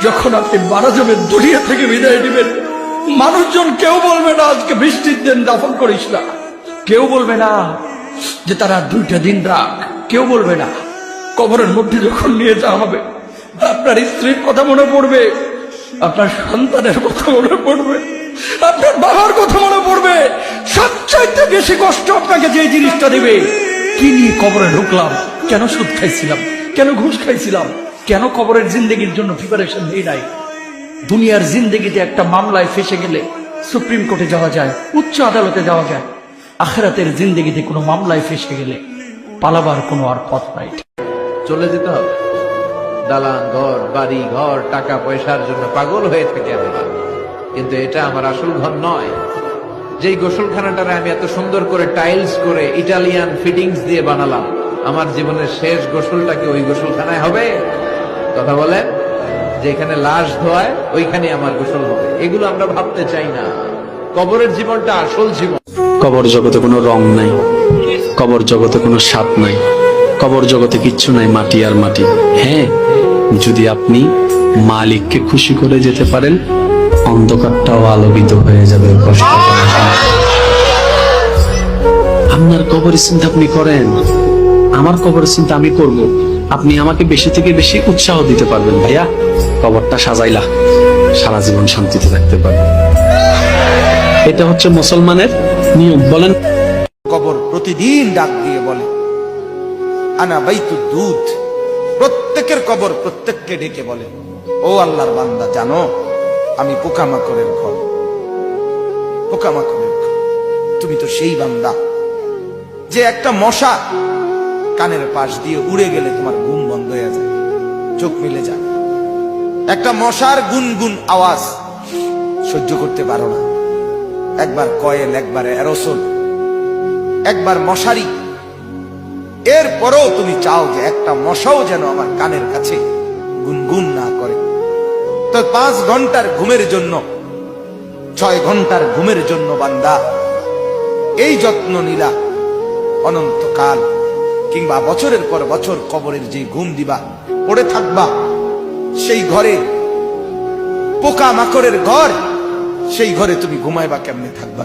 যখন আপনি মারা যাবেন, দুনিয়া থেকে বিদায় নেবেন, মানুষজন কেউ বলবে না আজকে বৃষ্টির দিন দাফন করিস না, কেউ বলবে না যে তারা 2টা দিন রাখ, কেউ বলবে না। কবরের মধ্যে যখন নিয়ে যাওয়া হবে, আপনার স্ত্রীর কথা মনে পড়বে, আপনার সন্তানের কথা মনে পড়বে, আপনার বাবার কথা মনে পড়বে। সবচাইতে বেশি কষ্ট আপনাকে যে জিনিসটা দেবে, কি নিয়ে কবরে ঢুকলাম, কেন সুদ খাইছিলাম, কেন ঘুষ খাইছিলাম, কেন কবরের জিন্দেগির জন্য প্রিপারেশন নেই নাই। দুনিয়ার জিন্দেগিতে একটা মামলায় ফেসে গেলে সুপ্রিম কোর্টে যাওয়া যায়, উচ্চ আদালতে যাওয়া যায়। আখিরাতের জিন্দেগিতে কোনো মামলায় ফেসে গেলে পালাবার কোনো আর পথ নাই। চলে যেতে হবে। দালান ঘর, বাড়ি ঘর, টাকা পয়সার জন্য পাগল হয়ে থাকে আমরা, কিন্তু এটা আমার আসল ঘর নয়। যেই গোসলখানাটারে আমি এত সুন্দর করে টাইলস করে ইটালিয়ান ফিটিংস দিয়ে বানালাম, আমার জীবনের শেষ গোসলটা কি ওই গোসলখানায় হবে? কথা বলে, যেখানে লাশ ধোয়ায় ওইখানে আমার গোসল হবে। এগুলো আমরা ভাবতে চাই না। কবরের জীবনটা আসল জীবন। কবর জগতে কোনো রং নাই, কবর জগতে কোনো স্বাদ নাই, কবর জগতে কিচ্ছু নাই, মাটি আর মাটি। হ্যাঁ, যদি আপনি মালিককে খুশি করে যেতে পারেন, অন্ধকারটাও আলোকিত হয়ে যাবে। কষ্ট করার সময় আপনার কবরের চিন্তা আপনি করেন, আমার কবরের চিন্তা আমি করব। আপনি আমাকে বেশি থেকে বেশি উৎসাহ দিতে পারবেন, ভাইয়া কবরটা সাজাইলা, সারা জীবন শান্তিতে থাকতে পারবেন। এটা হচ্ছে মুসলমানের নিয়ম। বলেন, কবর প্রতিদিন ডাক দিয়ে বলে আনা বাইতুদ দুধ। প্রত্যেকের কবর প্রত্যেককে ডেকে বলে, ও আল্লাহর বান্দা, জানো আমি পোকামাকড়ের ঘর, পোকামাকড়ের ঘর। তুমি তো সেই বান্দা যে একটা মশা কানের পাশ দিয়ে উড়ে গেলে তোমার ঘুম বন্ধ হয়ে যায়, চোখ মিলে যায়। একটা মশার গুনগুন আওয়াজ সহ্য করতে পারো না। একবার কয়েল, একবার অ্যারোসোল, একবার মশারি, এরপরেও তুমি চাও যে একটা মশাও যেন আমার কানের কাছে গুনগুন না করে। তো 5 ঘন্টার ঘুমের জন্য, 6 ঘন্টার ঘুমের জন্য বান্দা এই যত্ন নিলা, অনন্তকাল কিংবা বছরের পর বছর কবরের যে ঘুম দিবা, পড়ে থাকবা সেই ঘরে, পোকা মাকড়ের ঘর, সেই ঘরে তুমি ঘুমাইবা কেমনে, থাকবা?